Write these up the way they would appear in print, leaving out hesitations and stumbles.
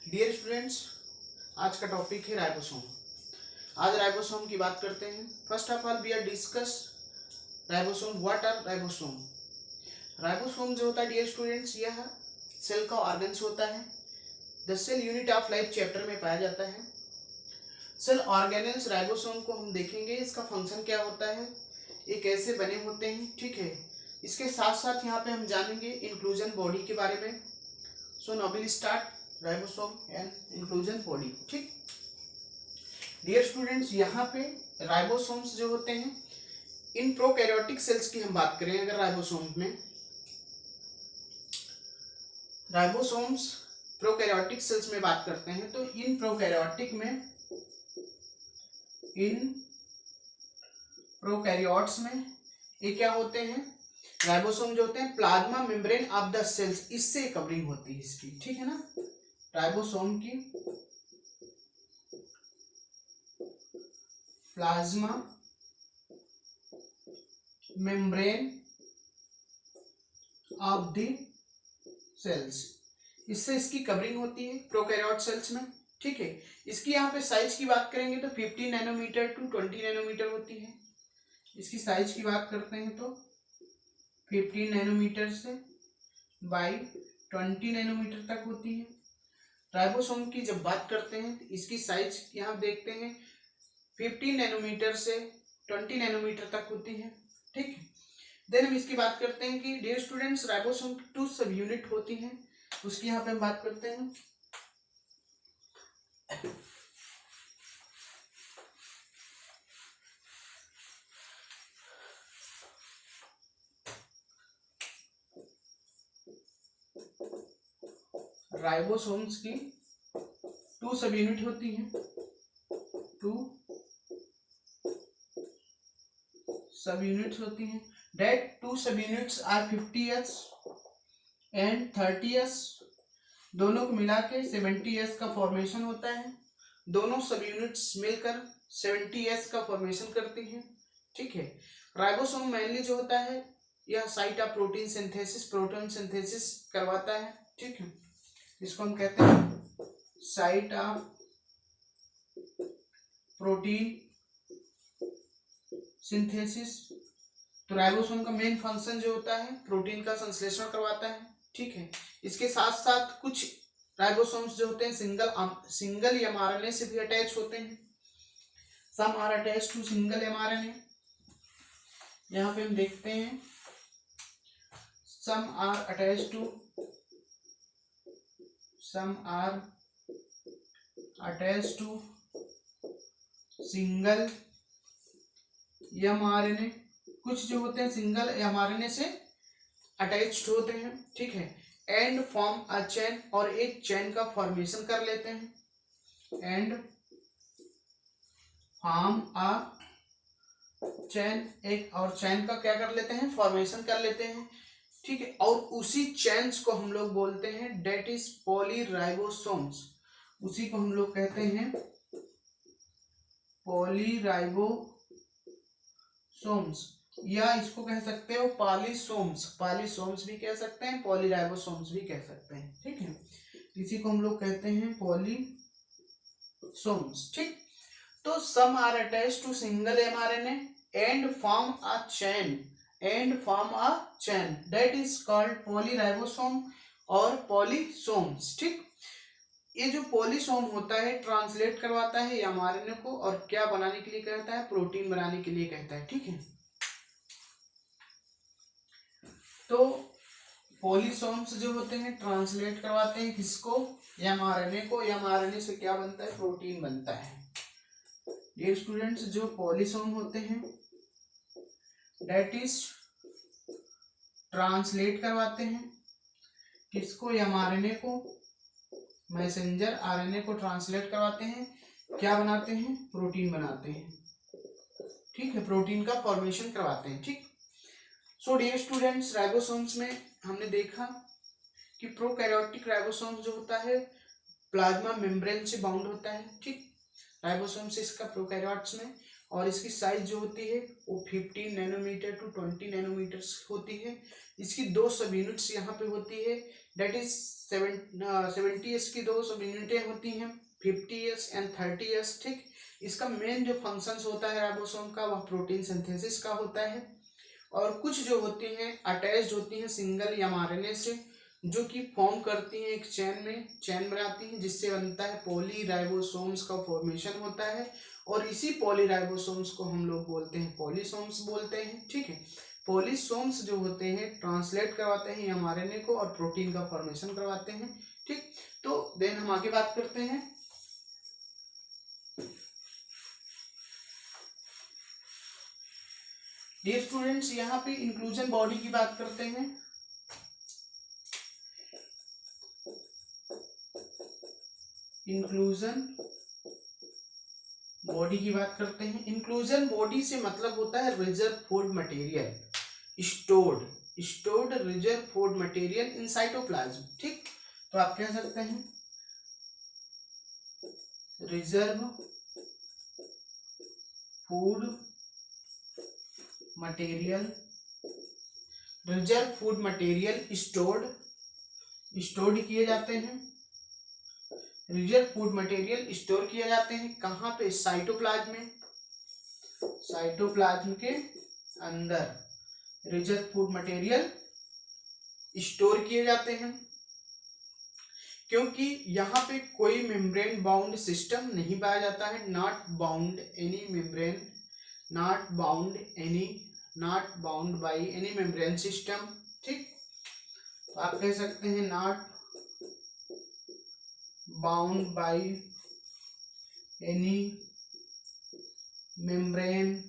Dear students, आज का topic है राइबोसोम। आज राइबोसोम की बात करते हैं। First of all we are discuss ribosome. What are ribosome? Ribosome जो होता है डियर स्टूडेंट्स, यह सेल का ऑर्गन्स होता है। The cell unit of life chapter में पाया जाता है। सेल ऑर्गेनेल्स राइबोसोम को हम देखेंगे, इसका फंक्शन क्या होता है, ये कैसे बने होते हैं, ठीक है। इसके साथ साथ यहाँ पे हम जानेंगे इंक्लूजन बॉडी के बारे में। So now will start ribosome and inclusion body. ठीक डियर स्टूडेंट्स, यहाँ पे राइबोसोम्स जो होते हैं, इन प्रोकैरियोटिक सेल्स की हम बात करें अगर राइबोसोम में, राइबोसोम्स प्रोकैरियोटिक सेल्स में बात करते हैं, तो इन प्रोकैरियोटिक में, इन प्रोकैरियोट्स में ये क्या होते हैं, राइबोसोम जो होते हैं plasma membrane of the cells, इससे कवरिंग होती है इसकी, ठीक है ना। राइबोसोम की plasma membrane of the cells, इससे इसकी कवरिंग होती है प्रोकैरियोट सेल्स में, ठीक है। इसकी यहाँ पे साइज की बात करेंगे तो 15 नैनोमीटर टू 20 नैनोमीटर होती है। इसकी साइज की बात करते हैं तो 15 नैनोमीटर से बाई 20 नैनोमीटर तक होती है। राइबोसोम की जब बात करते हैं तो इसकी साइज यहाँ देखते हैं 15 नैनोमीटर से 20 नैनोमीटर तक होती है, ठीक है। देन हम इसकी बात करते हैं कि डियर स्टूडेंट्स, राइबोसोम की 2 सब यूनिट होती हैं, उसकी यहाँ पे हम बात करते हैं। राइबोसोम्स की 2 सब यूनिट होती हैं, 2 सब यूनिट्स होती हैं। डेट 2 सब units are 50s and 30s, दोनों को मिला के 70s का फॉर्मेशन होता है। दोनों सब यूनिट्स मिलकर 70s का फॉर्मेशन करती हैं, ठीक है। राइबोसोम मेनली जो होता है, यह site of protein synthesis, protein synthesis करवाता है, ठीक है। इसको हम कहते हैं साइट ऑफ प्रोटीन सिंथेसिस। तो राइबोसोम का मेन फंक्शन जो होता है, प्रोटीन का संश्लेषण करवाता है, ठीक है। इसके साथ साथ कुछ राइबोसोम्स जो होते हैं सिंगल एमआरएनए से भी अटैच होते हैं। Some are attach to single mRNA. यहाँ पे हम देखते हैं some are attach to single mRNA. कुछ जो होते हैं सिंगल एमआरएनए से अटैच्ड होते हैं, ठीक है। एंड फॉर्म अ चेन, और एक चेन का फॉर्मेशन कर लेते हैं, एंड फॉर्म अ चेन, एक और चेन का क्या कर लेते हैं, फॉर्मेशन कर लेते हैं, ठीक है। और उसी चेन्स को हम लोग बोलते हैं डेट इज पॉलीराइबोसोम्स। उसी को हम लोग कहते हैं पॉलीराइबोसोम्स, या इसको कह सकते हो पॉलीसोम्स। पॉलीसोम्स भी कह सकते हैं, पॉलीराइबोसोम्स भी कह सकते हैं, ठीक है। इसी को हम लोग कहते हैं पॉलीसोम्स, ठीक। तो some are attached to single mRNA and form a chain that is called polyribosome और पॉलीसोम्स, ठीक। ये जो पॉलीसोम होता है ट्रांसलेट करवाता है एमआरएनए को, और क्या बनाने के लिए कहता है, प्रोटीन बनाने के लिए कहता है, ठीक है। तो पॉलीसोम्स जो होते हैं ट्रांसलेट करवाते हैं किसको, एमआरएनए को। एमआरएनए से क्या बनता है, प्रोटीन बनता है। डियर स्टूडेंट्स, जो पॉलीसोम होते हैं दैट इज ट्रांसलेट करवाते हैं किसको, एमआरएनए को, मैसेंजर आरएनए को ट्रांसलेट करवाते हैं, क्या बनाते हैं, प्रोटीन बनाते हैं, ठीक है। प्रोटीन का फॉर्मेशन करवाते हैं, ठीक। सो डियर स्टूडेंट्स, राइबोसोम्स में हमने देखा कि प्रोकैरियोटिक राइबोसोम्स जो होता है प्लाज्मा मेम्ब्रेन से बाउंड होता है, ठीक। राइबोसोम्स इसका प्रोकैरियोट्स में, और इसकी साइज जो होती है वो 15 नैनोमीटर टू 20 नैनोमीटर होती है। इसकी 2 सब यूनिट्स यहाँ पे होती है, डेट इज 70 एस की 2 सब यूनिटें होती हैं, 50 एस एंड 30 एस। ठीक, इसका मेन जो फंक्शंस होता है राइबोसोम का, वह प्रोटीन सिंथेसिस का होता है। और कुछ जो होती हैं अटैच्ड होती हैं सिंगल एमआरएनए से, जो कि फॉर्म करती हैं एक चेन बनाती हैं, जिससे बनता है पॉलीराइबोसोम्स का फॉर्मेशन होता है। और इसी पॉलीराइबोसोम्स को हम लोग बोलते हैं पॉलीसोम्स बोलते हैं। ठीक है, पॉलीसोम्स जो होते हैं ट्रांसलेट करवाते हैं एमआरएनए को और प्रोटीन का फॉर्मेशन करवाते हैं। ठीक, तो देन हम आगे बात करते हैं। डियर स्टूडेंट्स, यहाँ पे इंक्लूजन बॉडी की बात करते हैं। इंक्लूजन बॉडी की बात करते हैं। इंक्लूजन बॉडी से मतलब होता है reserve food material, stored reserve food material in cytoplasm. ठीक, तो आप कह सकते हैं reserve food material, reserve food material stored किए जाते हैं। रिजर्व फूड मटेरियल स्टोर किए जाते हैं कहाँ पे? साइटोप्लाज्म में, साइटोप्लाज्म के अंदर रिजर्व फूड मटेरियल स्टोर किए जाते हैं, क्योंकि यहाँ पे कोई मेम्ब्रेन बाउंड सिस्टम नहीं पाया जाता है। Not bound any membrane, not bound by any membrane system. ठीक, तो आप कह सकते हैं not bound by any membrane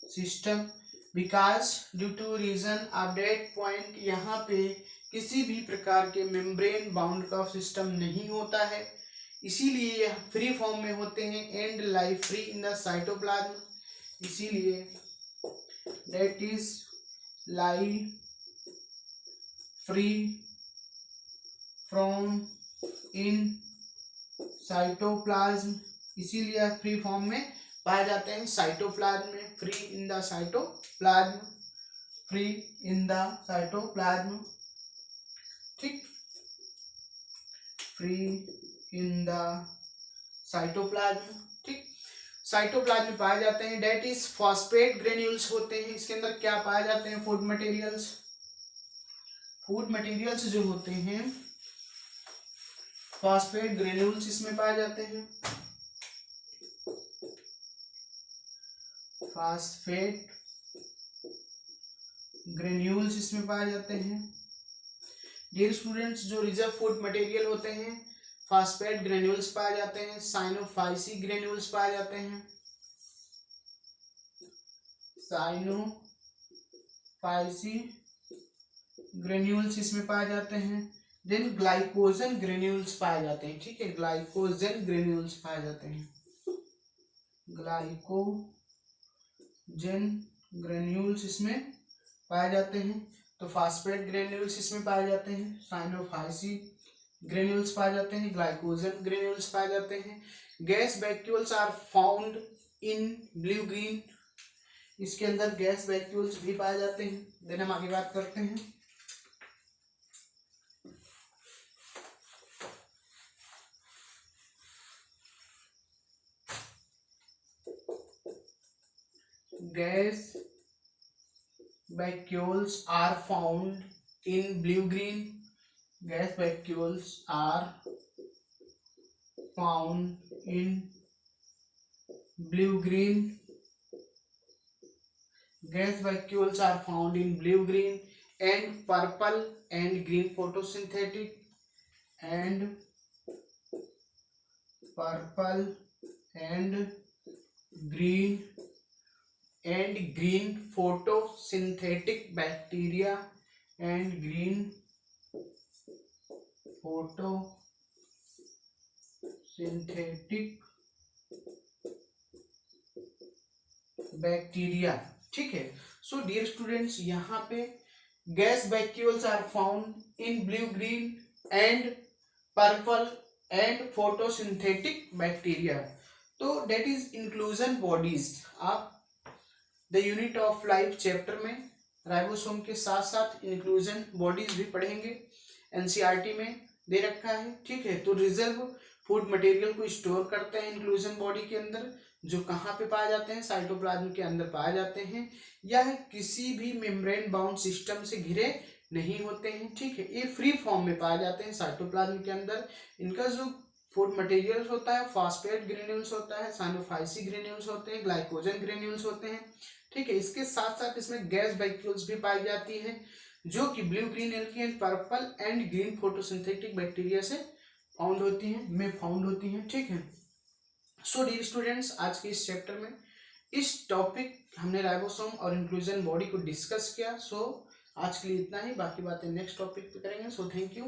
system, because due to reason of that point, यहाँ पे किसी भी प्रकार के मेम्ब्रेन बाउंड का सिस्टम नहीं होता है, इसीलिए यह फ्री फॉर्म में होते हैं and life free in the cytoplasm, इसीलिए that is lie free from in cytoplasm, इसीलिए फ्री फॉर्म में पाए जाते हैं साइटोप्लाज्म में। Free in the cytoplasm, free in the cytoplasm. ठीक, फ्री इन द साइटोप्लाज्म। ठीक, साइटोप्लाज्म में पाए जाते हैं। डेट इज फॉस्फेट ग्रेन्यूल्स होते हैं। इसके अंदर क्या पाए जाते हैं? Food materials. फूड मटेरियल्स जो होते हैं फॉस्फेट ग्रेन्यूल्स इसमें पाए जाते हैं। फॉस्फेट ग्रेन्यूल्स इसमें पाए जाते हैं। डियर स्टूडेंट्स, जो रिजर्व फूड मटेरियल होते हैं फॉस्फेट ग्रेन्यूल्स पाए जाते हैं, साइनोफाइसी ग्रेन्यूल्स पाए जाते हैं, साइनोफाइसी ग्रेन्यूल्स इसमें पाए जाते हैं। देन ग्लाइकोजन ग्रेन्यूल्स पाए जाते हैं। ठीक है, ग्लाइकोजन ग्रेन्यूल्स पाए जाते हैं, ग्लाइकोजन ग्रेन्यूल्स इसमें पाए जाते हैं। तो फॉस्फेट ग्रेन्यूल्स इसमें पाए जाते हैं, साइनोफाइसी ग्रेन्यूल्स पाए जाते हैं, ग्लाइकोजन ग्रेन्यूल्स पाए जाते हैं। Gas vacuoles are found in blue green, इसके अंदर गैस वैक्यूल्स भी पाए जाते हैं। देन हम आगे बात करते हैं। Gas vacuoles are found in blue-green. Gas vacuoles are found in blue-green. Gas vacuoles are found in blue-green and purple and green photosynthetic and purple and green photosynthetic bacteria and green photosynthetic bacteria। ठीक है, so dear students, यहाँ पे gas vacuoles are found in blue green and purple and photosynthetic bacteria. तो that is inclusion bodies. आप the unit of life chapter में ribosome के साथ साथ इंक्लूजन बॉडीज भी पढ़ेंगे। एनसीईआरटी में दे रखा है, ठीक है। तो रिजर्व फूड मटेरियल को स्टोर करते हैं इंक्लूजन बॉडी के अंदर, जो कहाँ पे पाए जाते हैं, साइटोप्लाज्म के अंदर पाए जाते हैं। यह किसी भी मेम्ब्रेन बाउंड सिस्टम से घिरे नहीं होते हैं, ठीक है। ये फ्री फॉर्म में पाए जाते हैं साइटोप्लाज्म के अंदर। इनका जो फूड मटेरियल्स होता है फॉस्फेट ग्रेन्यूल्स होता है, साइनोफाइसी ग्रेन्यूल्स होते हैं, ग्लाइकोजन ग्रेन्यूल्स होते हैं, ठीक है। इसके साथ साथ इसमें गैस वैक्यूल्स भी पाई जाती है, जो कि blue green algae and purple and green photosynthetic bacteria से फाउंड होती हैं, ठीक है। सो डियर स्टूडेंट्स, आज के इस चैप्टर में इस टॉपिक हमने राइबोसोम और इंक्लूजन बॉडी को डिस्कस किया। सो आज के लिए इतना ही, बाकी बातें नेक्स्ट टॉपिक पे करेंगे। So thank you.